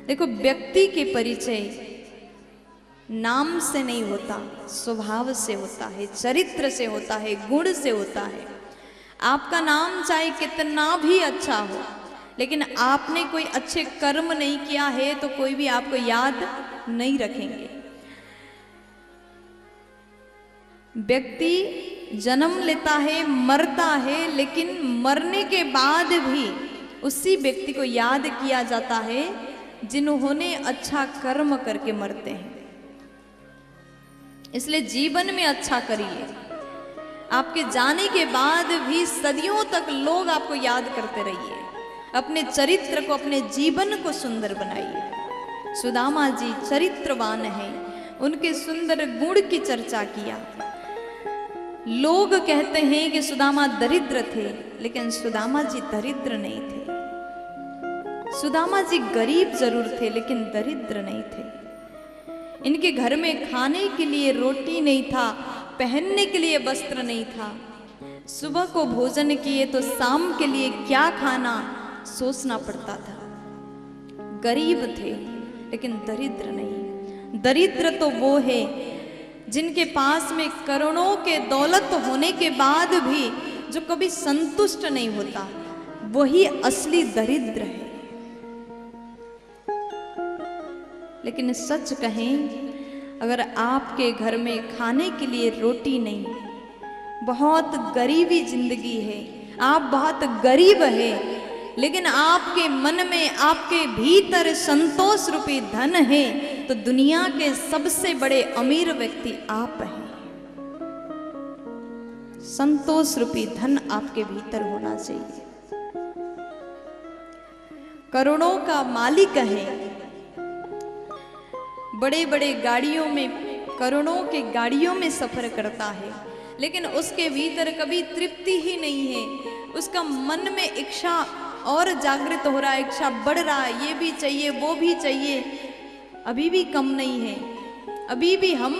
देखो, व्यक्ति के परिचय नाम से नहीं होता, स्वभाव से होता है, चरित्र से होता है, गुण से होता है। आपका नाम चाहे कितना भी अच्छा हो, लेकिन आपने कोई अच्छे कर्म नहीं किया है तो कोई भी आपको याद नहीं रखेंगे। व्यक्ति जन्म लेता है, मरता है, लेकिन मरने के बाद भी उसी व्यक्ति को याद किया जाता है जिन्होंने अच्छा कर्म करके मरते हैं। इसलिए जीवन में अच्छा करिए, आपके जाने के बाद भी सदियों तक लोग आपको याद करते रहिए। अपने चरित्र को, अपने जीवन को सुंदर बनाइए। सुदामा जी चरित्रवान हैं, उनके सुंदर गुण की चर्चा किया। लोग कहते हैं कि सुदामा दरिद्र थे, लेकिन सुदामा जी दरिद्र नहीं थे। सुदामा जी गरीब जरूर थे, लेकिन दरिद्र नहीं थे। इनके घर में खाने के लिए रोटी नहीं था, पहनने के लिए वस्त्र नहीं था। सुबह को भोजन किए तो शाम के लिए क्या खाना सोचना पड़ता था। गरीब थे, लेकिन दरिद्र नहीं। दरिद्र तो वो है जिनके पास में करोड़ों के दौलत होने के बाद भी जो कभी संतुष्ट नहीं होता, वही असली दरिद्र है। लेकिन सच कहें, अगर आपके घर में खाने के लिए रोटी नहीं, बहुत गरीबी जिंदगी है, आप बहुत गरीब है, लेकिन आपके मन में, आपके भीतर संतोष रूपी धन है, तो दुनिया के सबसे बड़े अमीर व्यक्ति आप हैं। संतोष रूपी धन आपके भीतर होना चाहिए। करोड़ों का मालिक है, बड़े बड़े गाड़ियों में, करोड़ों के गाड़ियों में सफर करता है, लेकिन उसके भीतर कभी तृप्ति ही नहीं है। उसका मन में इच्छा और जागृत हो रहा है, इच्छा बढ़ रहा है, ये भी चाहिए, वो भी चाहिए, अभी भी कम नहीं है, अभी भी हम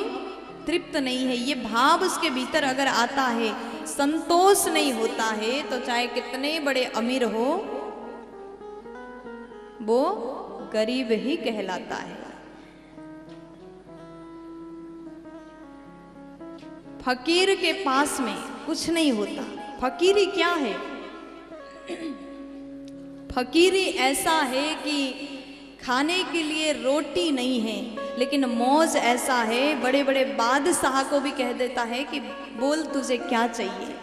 तृप्त नहीं है। ये भाव उसके भीतर अगर आता है, संतोष नहीं होता है, तो चाहे कितने बड़े अमीर हो, वो गरीब ही कहलाता है। फकीर के पास में कुछ नहीं होता। फकीरी क्या है? फकीरी ऐसा है कि खाने के लिए रोटी नहीं है, लेकिन मौज ऐसा है, बड़े बड़े बादशाह को भी कह देता है कि बोल तुझे क्या चाहिए।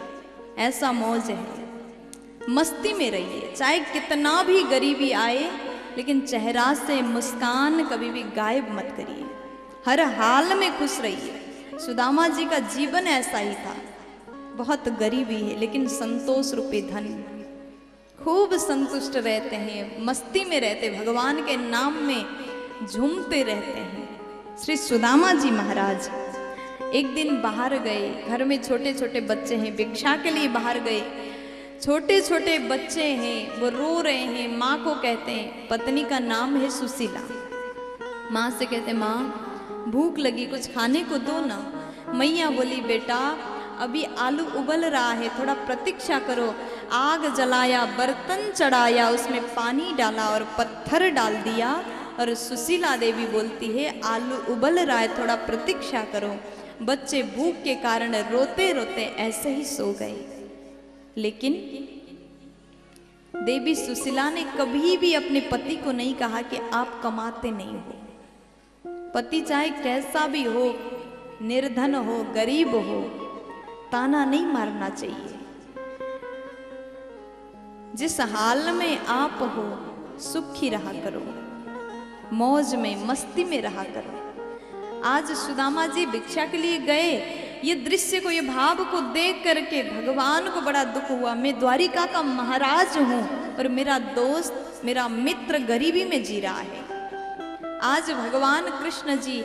ऐसा मौज है। मस्ती में रहिए, चाहे कितना भी गरीबी आए, लेकिन चेहरा से मुस्कान कभी भी गायब मत करिए। हर हाल में खुश रहिए। सुदामा जी का जीवन ऐसा ही था। बहुत गरीबी है, लेकिन संतोष रूपी धन, खूब संतुष्ट रहते हैं, मस्ती में रहते, भगवान के नाम में झूमते रहते हैं। श्री सुदामा जी महाराज एक दिन बाहर गए, घर में छोटे छोटे बच्चे हैं, भिक्षा के लिए बाहर गए। छोटे छोटे बच्चे हैं, वो रो रहे हैं। माँ को कहते हैं, पत्नी का नाम है सुशीला। माँ से कहते, माँ भूख लगी, कुछ खाने को दो ना। मैया बोली, बेटा अभी आलू उबल रहा है, थोड़ा प्रतीक्षा करो। आग जलाया, बर्तन चढ़ाया, उसमें पानी डाला और पत्थर डाल दिया, और सुशीला देवी बोलती है, आलू उबल रहा है, थोड़ा प्रतीक्षा करो। बच्चे भूख के कारण रोते रोते ऐसे ही सो गए। लेकिन देवी सुशीला ने कभी भी अपने पति को नहीं कहा कि आप कमाते नहीं हो। पति चाहे कैसा भी हो, निर्धन हो, गरीब हो, ताना नहीं मारना चाहिए। जिस हाल में आप हो, सुखी रहा करो, मौज में, मस्ती में रहा करो। आज सुदामा जी भिक्षा के लिए गए, ये दृश्य को, ये भाव को देख करके भगवान को बड़ा दुख हुआ। मैं द्वारिका का महाराज हूं और मेरा दोस्त, मेरा मित्र गरीबी में जी रहा है। आज भगवान कृष्ण जी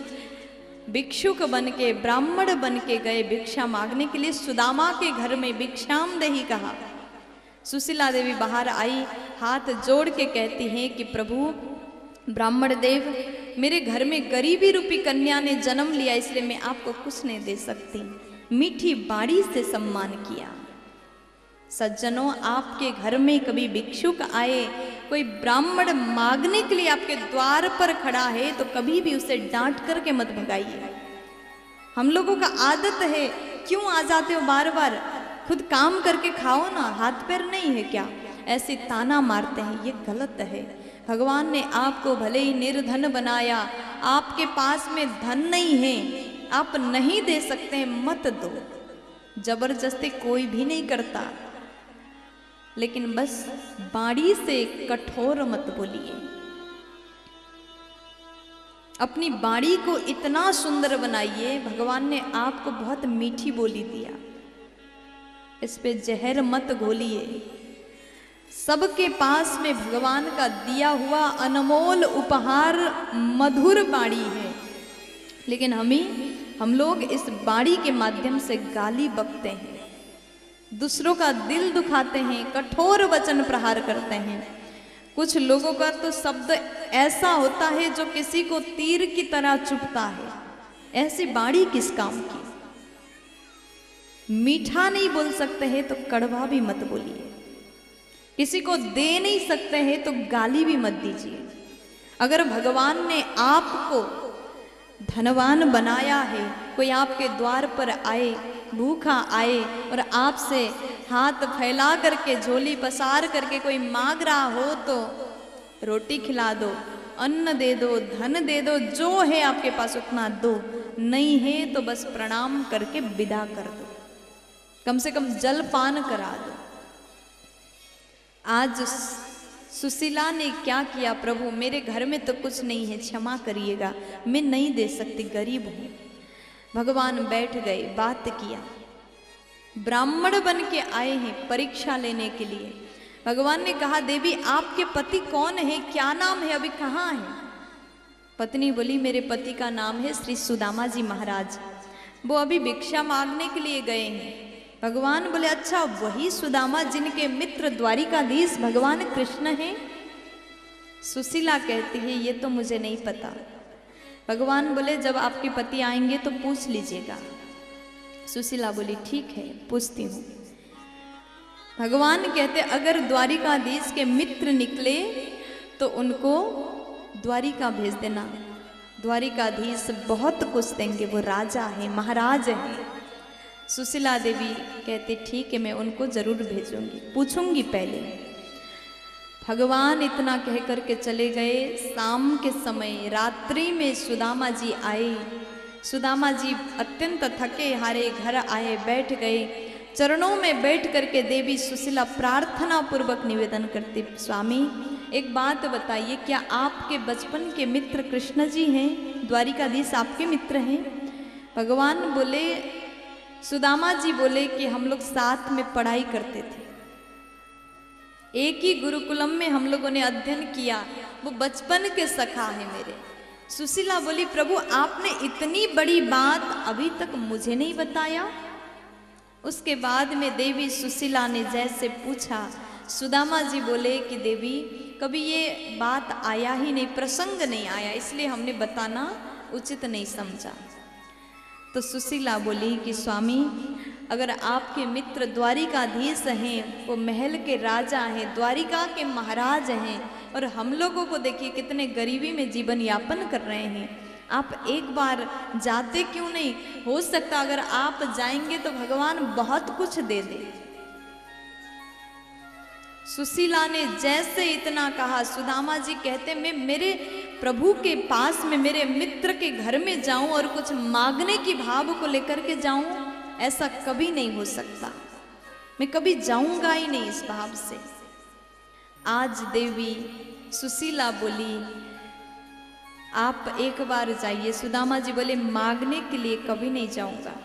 भिक्षुक बन के, ब्राह्मण बन के गए भिक्षा मांगने के लिए। सुदामा के घर में भिक्षाम देही कहा। सुशीला देवी बाहर आई, हाथ जोड़ के कहती हैं कि प्रभु ब्राह्मण देव, मेरे घर में गरीबी रूपी कन्या ने जन्म लिया, इसलिए मैं आपको कुछ नहीं दे सकती। मीठी बाड़ी से सम्मान किया। सज्जनों, आपके घर में कभी भिक्षुक आए, कोई ब्राह्मण मांगने के लिए आपके द्वार पर खड़ा है तो कभी भी उसे डांट करके मत भगाइए। हम लोगों का आदत है, क्यों आ जाते हो बार बार, खुद काम करके खाओ ना, हाथ पैर नहीं है क्या, ऐसे ताना मारते हैं, ये गलत है। भगवान ने आपको भले ही निर्धन बनाया, आपके पास में धन नहीं है, आप नहीं दे सकते, मत दो। जबरदस्ती कोई भी नहीं करता, लेकिन बस बाड़ी से कठोर मत बोलिए। अपनी बाड़ी को इतना सुंदर बनाइए, भगवान ने आपको बहुत मीठी बोली दिया, इस पे जहर मत घोलिए। सबके पास में भगवान का दिया हुआ अनमोल उपहार मधुर बाड़ी है, लेकिन हम लोग इस बाड़ी के माध्यम से गाली बकते हैं, दूसरों का दिल दुखाते हैं, कठोर वचन प्रहार करते हैं। कुछ लोगों का तो शब्द ऐसा होता है जो किसी को तीर की तरह चुभता है। ऐसी बाड़ी किस काम की? मीठा नहीं बोल सकते हैं तो कड़वा भी मत बोलिए, किसी को दे नहीं सकते हैं तो गाली भी मत दीजिए। अगर भगवान ने आपको धनवान बनाया है, कोई आपके द्वार पर आए, भूखा आए और आपसे हाथ फैला करके, झोली पसार करके कोई मांग रहा हो तो रोटी खिला दो, अन्न दे दो, धन दे दो, जो है आपके पास उतना दो, नहीं है तो बस प्रणाम करके विदा कर दो, कम से कम जल पान करा दो। आज सुशीला ने क्या किया, प्रभु मेरे घर में तो कुछ नहीं है, क्षमा करिएगा, मैं नहीं दे सकती, गरीब हूं। भगवान बैठ गए, बात किया। ब्राह्मण बन के आए हैं परीक्षा लेने के लिए। भगवान ने कहा, देवी आपके पति कौन है, क्या नाम है, अभी कहाँ है? पत्नी बोली, मेरे पति का नाम है श्री सुदामा जी महाराज, वो अभी भिक्षा मांगने के लिए गए हैं। भगवान बोले, अच्छा वही सुदामा जिनके मित्र द्वारिकाधीश भगवान कृष्ण हैं? सुशीला कहती है, ये तो मुझे नहीं पता। भगवान बोले, जब आपके पति आएंगे तो पूछ लीजिएगा। सुशीला बोली, ठीक है, पूछती हूँ। भगवान कहते, अगर द्वारिकाधीश के मित्र निकले तो उनको द्वारिका भेज देना, द्वारिकाधीश बहुत कुछ देंगे, वो राजा है, महाराज है। सुशीला देवी कहते, ठीक है, मैं उनको जरूर भेजूंगी, पूछूंगी पहले। भगवान इतना कह करके चले गए। शाम के समय रात्रि में सुदामा जी आए। सुदामा जी अत्यंत थके हारे घर आए, बैठ गए। चरणों में बैठ करके देवी सुशीला प्रार्थना पूर्वक निवेदन करती, स्वामी एक बात बताइए, क्या आपके बचपन के मित्र कृष्ण जी हैं? द्वारिकाधीश आपके मित्र हैं? भगवान बोले, सुदामा जी बोले कि हम लोग साथ में पढ़ाई करते थे, एक ही गुरुकुलम में हम लोगों ने अध्ययन किया, वो बचपन के सखा है मेरे। सुशीला बोली, प्रभु आपने इतनी बड़ी बात अभी तक मुझे नहीं बताया। उसके बाद में देवी सुशीला ने जैसे पूछा, सुदामा जी बोले कि देवी कभी ये बात आया ही नहीं, प्रसंग नहीं आया, इसलिए हमने बताना उचित नहीं समझा। तो सुशीला बोली कि स्वामी अगर आपके मित्र द्वारिकाधीश हैं, वो महल के राजा हैं, द्वारिका के महाराज हैं, और हम लोगों को देखिए कितने गरीबी में जीवन यापन कर रहे हैं, आप एक बार जाते क्यों नहीं? हो सकता अगर आप जाएंगे तो भगवान बहुत कुछ दे दे। सुशीला ने जैसे इतना कहा, सुदामा जी कहते, मैं मेरे प्रभु के पास में मेरे मित्र के घर में जाऊं और कुछ मांगने की भाव को लेकर के जाऊं, ऐसा कभी नहीं हो सकता, मैं कभी जाऊंगा ही नहीं इस भाव से। आज देवी सुशीला बोली, आप एक बार जाइए। सुदामा जी बोले, मांगने के लिए कभी नहीं जाऊंगा।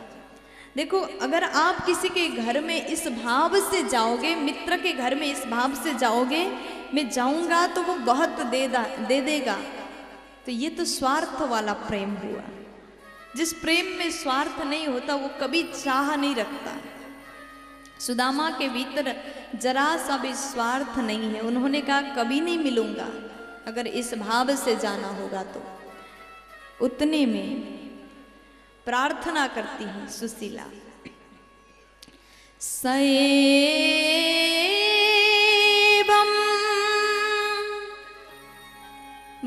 देखो, अगर आप किसी के घर में इस भाव से जाओगे, मित्र के घर में इस भाव से जाओगे, मैं जाऊंगा तो वो बहुत दे देगा, तो ये तो स्वार्थ वाला प्रेम हुआ। जिस प्रेम में स्वार्थ नहीं होता वो कभी चाह नहीं रखता। सुदामा के भीतर जरा सा भी स्वार्थ नहीं है। उन्होंने कहा, कभी नहीं मिलूंगा, अगर इस भाव से जाना होगा तो। उतने में प्रार्थना करती हूँ सुशीला, सएवं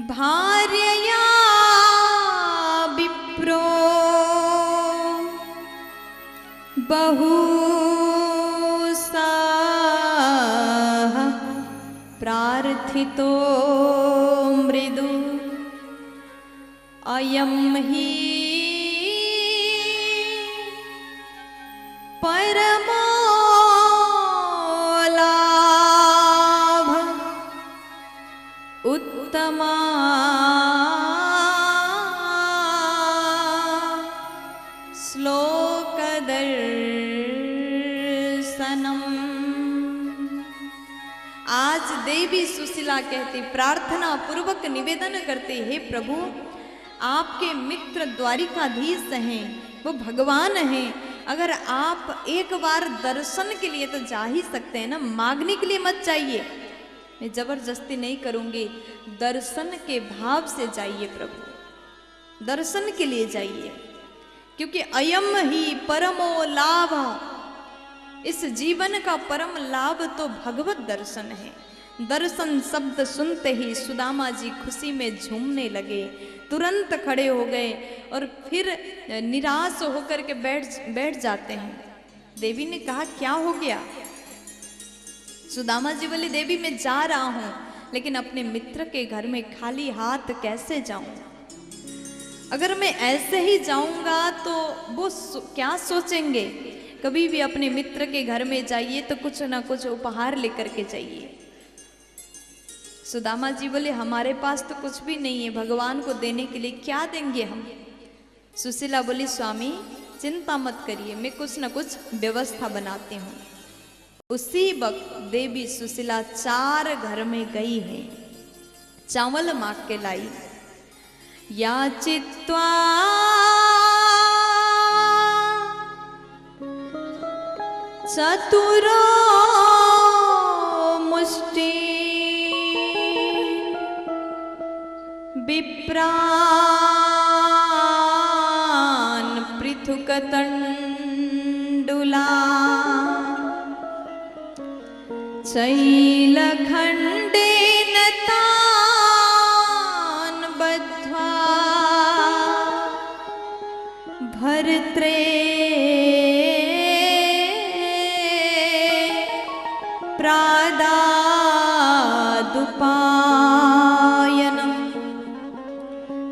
भार्यया विप्रो बहुसः प्रार्थितो मृदु अयं हि परमो लाभ उत्तमा श्लोकदर्शनम। आज देवी सुशीला कहती, प्रार्थना पूर्वक निवेदन करते, हे प्रभु आपके मित्र द्वारिकाधीश हैं, वो भगवान हैं। अगर आप एक बार दर्शन के लिए तो जा ही सकते हैं ना, मांगने के लिए मत जाइए, मैं जबरदस्ती नहीं करूंगी। दर्शन के भाव से जाइए प्रभु, दर्शन के लिए जाइए, क्योंकि अयम ही परमो लाभ, इस जीवन का परम लाभ तो भगवत दर्शन है। दर्शन शब्द सुनते ही सुदामा जी खुशी में झूमने लगे, तुरंत खड़े हो गए और फिर निराश होकर के बैठ जाते हैं। देवी ने कहा क्या हो गया? सुदामा जी बोले, देवी मैं जा रहा हूं, लेकिन अपने मित्र के घर में खाली हाथ कैसे जाऊं? अगर मैं ऐसे ही जाऊंगा तो वो क्या सोचेंगे? कभी भी अपने मित्र के घर में जाइए तो कुछ ना कुछ उपहार लेकर के जाइए। सुदामा जी बोले, हमारे पास तो कुछ भी नहीं है, भगवान को देने के लिए क्या देंगे हम? सुशीला बोली, स्वामी चिंता मत करिए, मैं कुछ ना कुछ व्यवस्था बनाती हूँ। उसी वक्त देवी सुशीला 4 घर में गई है, चावल मांग के लाई। याचित्वा चतुरो मुष्टि विप्रान पृथुक तंडुला शैलखंडेन तान् बद्ध्वा भर्त्रे प्रादादुपायनम्।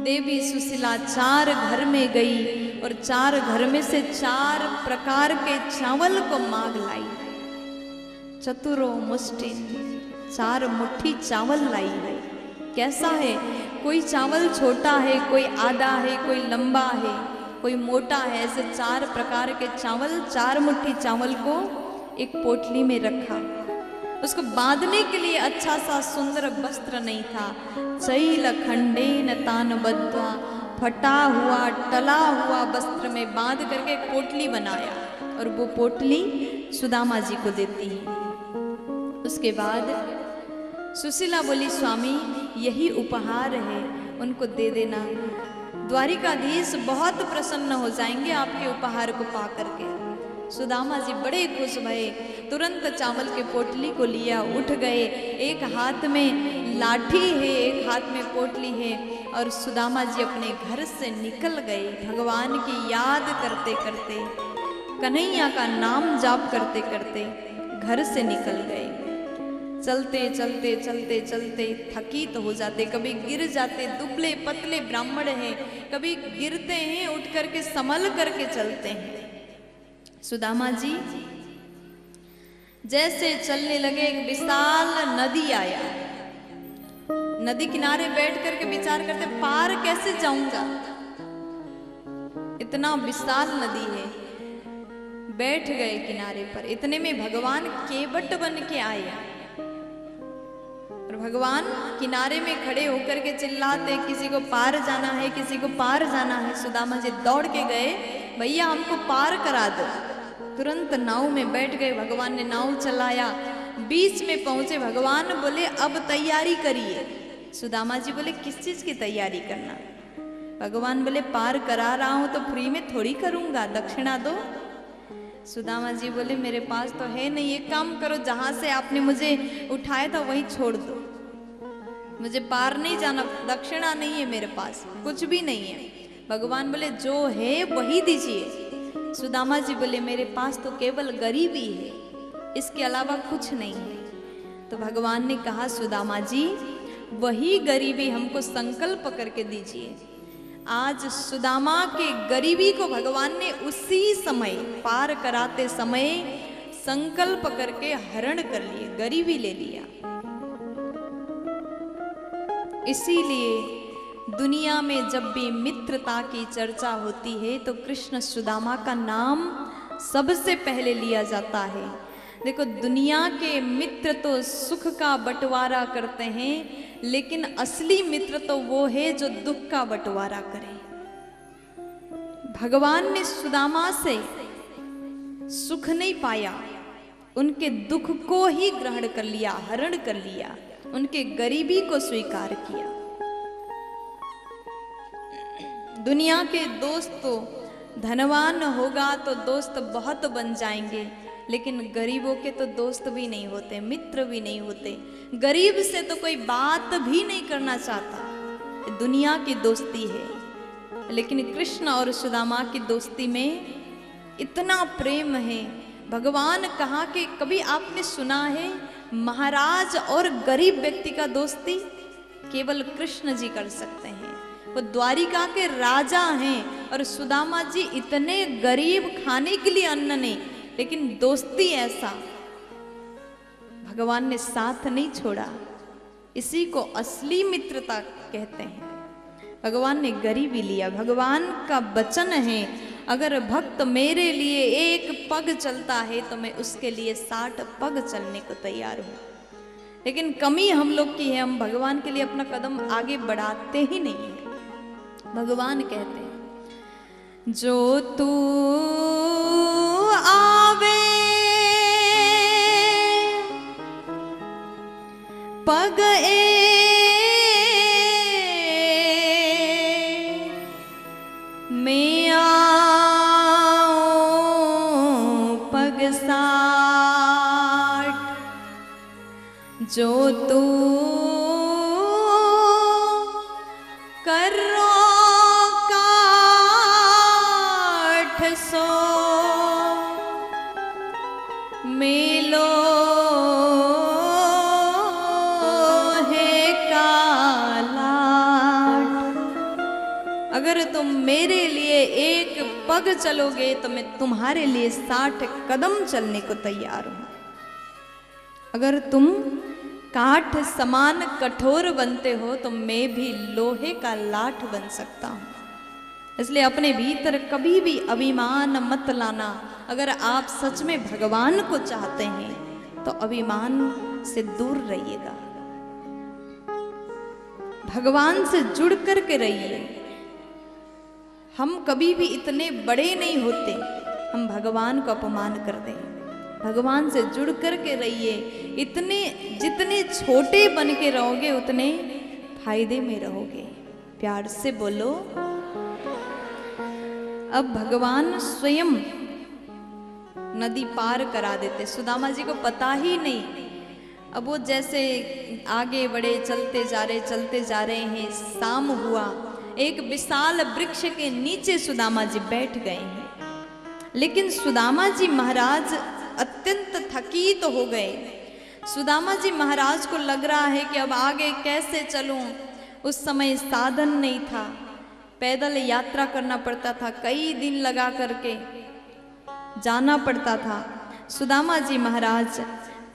देवी सुशीला 4 घर में गई और 4 घर में से 4 प्रकार के चावल को मांग लाई। चतुरो मुष्टि, 4 मुट्ठी चावल लाई है। कैसा है? कोई चावल छोटा है, कोई आधा है, कोई लंबा है, कोई मोटा है। ऐसे 4 प्रकार के चावल, 4 मुट्ठी चावल को एक पोटली में रखा। उसको बांधने के लिए अच्छा सा सुंदर वस्त्र नहीं था। शैलखंडेन तान् बद्ध्वा, फटा हुआ टला हुआ वस्त्र में बांध करके एक पोटली बनाया और वो पोटली सुदामा जी को देती है। उसके बाद सुशीला बोली, स्वामी यही उपहार है, उनको दे देना। द्वारिकाधीश बहुत प्रसन्न हो जाएंगे आपके उपहार को पा करके। सुदामा जी बड़े खुश भये, तुरंत चावल के पोटली को लिया, उठ गए। एक हाथ में लाठी है, एक हाथ में पोटली है, और सुदामा जी अपने घर से निकल गए। भगवान की याद करते करते, कन्हैया का नाम जाप करते करते घर से निकल गए। चलते चलते चलते चलते थकित हो जाते, कभी गिर जाते, दुबले पतले ब्राह्मण हैं, कभी गिरते हैं, उठ करके संभल करके चलते हैं। सुदामा जी जैसे चलने लगे, एक विशाल नदी आया। नदी किनारे बैठ करके विचार करते, पार कैसे जाऊंगा, इतना विशाल नदी है। बैठ गए किनारे पर। इतने में भगवान केवट बन के आए और भगवान किनारे में खड़े होकर के चिल्लाते, किसी को पार जाना है, किसी को पार जाना है। सुदामा जी दौड़ के गए, भैया हमको पार करा दो। तुरंत नाव में बैठ गए। भगवान ने नाव चलाया, बीच में पहुंचे। भगवान बोले अब तैयारी करिए। सुदामा जी बोले किस चीज की तैयारी करना? भगवान बोले पार करा रहा हूं तो फ्री में थोड़ी करूंगा, दक्षिणा दो। सुदामा जी बोले मेरे पास तो है नहीं, एक काम करो, जहां से आपने मुझे उठाया था वहीं छोड़ दो, मुझे पार नहीं जाना, दक्षिणा नहीं है मेरे पास, कुछ भी नहीं है। भगवान बोले जो है वही दीजिए। सुदामा जी बोले मेरे पास तो केवल गरीबी है, इसके अलावा कुछ नहीं है। तो भगवान ने कहा सुदामा जी वही गरीबी हमको संकल्प करके दीजिए। आज सुदामा के गरीबी को भगवान ने उसी समय पार कराते समय संकल्प करके हरण कर लिए, गरीबी ले लिया। इसीलिए दुनिया में जब भी मित्रता की चर्चा होती है तो कृष्ण सुदामा का नाम सबसे पहले लिया जाता है। देखो दुनिया के मित्र तो सुख का बंटवारा करते हैं, लेकिन असली मित्र तो वो है जो दुख का बंटवारा करे। भगवान ने सुदामा से सुख नहीं पाया, उनके दुख को ही ग्रहण कर लिया, हरण कर लिया, उनके गरीबी को स्वीकार किया। दुनिया के दोस्त तो धनवान होगा तो दोस्त बहुत बन जाएंगे, लेकिन गरीबों के तो दोस्त भी नहीं होते, मित्र भी नहीं होते। गरीब से तो कोई बात भी नहीं करना चाहता, दुनिया की दोस्ती है। लेकिन कृष्ण और सुदामा की दोस्ती में इतना प्रेम है। भगवान कहा कि कभी आपने सुना है महाराज और गरीब व्यक्ति का दोस्ती? केवल कृष्ण जी कर सकते हैं। वो द्वारिका के राजा हैं और सुदामा जी इतने गरीब, खाने के लिए अन्न नहीं, लेकिन दोस्ती ऐसा, भगवान ने साथ नहीं छोड़ा। इसी को असली मित्रता कहते हैं। भगवान ने गरीबी लिया। भगवान का वचन है अगर भक्त मेरे लिए एक पग चलता है तो मैं उसके लिए 60 पग चलने को तैयार हूं। लेकिन कमी हम लोग की है, हम भगवान के लिए अपना कदम आगे बढ़ाते ही नहीं है। भगवान कहते हैं जो तू आवे पग मैं आऊं पग 60, जो तू करो काठ सो मेलो अगर तुम मेरे लिए एक पग चलोगे तो मैं तुम्हारे लिए 60 कदम चलने को तैयार हूं। अगर तुम काठ समान कठोर बनते हो तो मैं भी लोहे का लाठ बन सकता हूं। इसलिए अपने भीतर कभी भी अभिमान मत लाना। अगर आप सच में भगवान को चाहते हैं तो अभिमान से दूर रहिएगा, भगवान से जुड़ करके रहिए। हम कभी भी इतने बड़े नहीं होते हम भगवान को अपमान कर दें। भगवान से जुड़ करके रहिए। इतने जितने छोटे बन के रहोगे उतने फायदे में रहोगे। प्यार से बोलो। अब भगवान स्वयं नदी पार करा देते, सुदामा जी को पता ही नहीं। अब वो जैसे आगे बढ़े, चलते जा रहे हैं। शाम हुआ, एक विशाल वृक्ष के नीचे सुदामा जी बैठ गए हैं। लेकिन सुदामा जी महाराज अत्यंत थकित हो गए। सुदामा जी महाराज को लग रहा है कि अब आगे कैसे चलूं। उस समय साधन नहीं था, पैदल यात्रा करना पड़ता था, कई दिन लगा करके जाना पड़ता था। सुदामा जी महाराज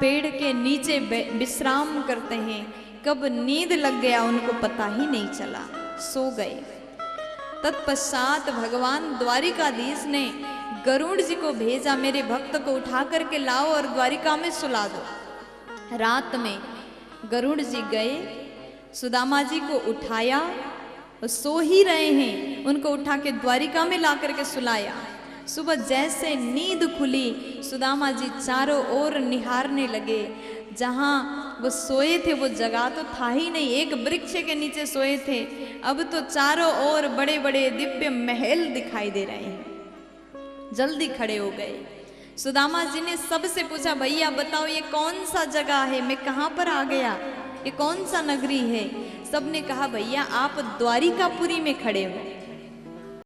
पेड़ के नीचे विश्राम करते हैं। कब नींद लग गया उनको पता ही नहीं चला, सो गए। तत्पश्चात भगवान द्वारिकाधीश ने गरुड़ जी को भेजा, मेरे भक्त को उठा करके लाओ और द्वारिका में सुला दो। रात में गरुड़ जी गए, सुदामा जी को उठाया, सो ही रहे हैं, उनको उठा के द्वारिका में ला करके सुलाया। सुबह जैसे नींद खुली सुदामा जी चारों ओर निहारने लगे। जहाँ वो सोए थे वो जगह तो था ही नहीं, एक वृक्ष के नीचे सोए थे, अब तो चारों ओर बड़े बड़े दिव्य महल दिखाई दे रहे हैं। जल्दी खड़े हो गए। सुदामा जी ने सबसे पूछा, भैया बताओ ये कौन सा जगह है, मैं कहाँ पर आ गया। ये कौन सा नगरी है? सबने कहा भैया आप द्वारिकापुरी में खड़े हो।